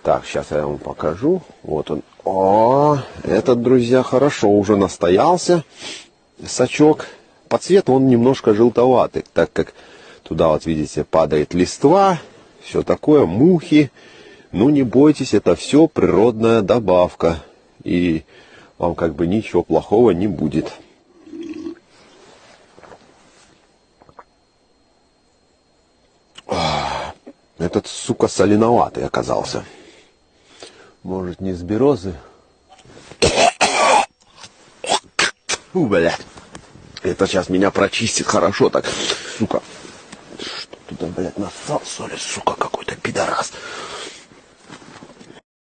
Так, сейчас я вам покажу. Вот он. О, этот, друзья, хорошо уже настоялся. Сачок. По цвету он немножко желтоватый, так как туда, вот видите, падает листва, все такое, мухи. Ну, не бойтесь, это все природная добавка. И вам как бы ничего плохого не будет. Этот, сука, соленоватый оказался. Может, не с березы? Фу, блядь. Это сейчас меня прочистит хорошо так. Сука. Что туда, блядь, нассал, соли, сука, какой-то пидорас.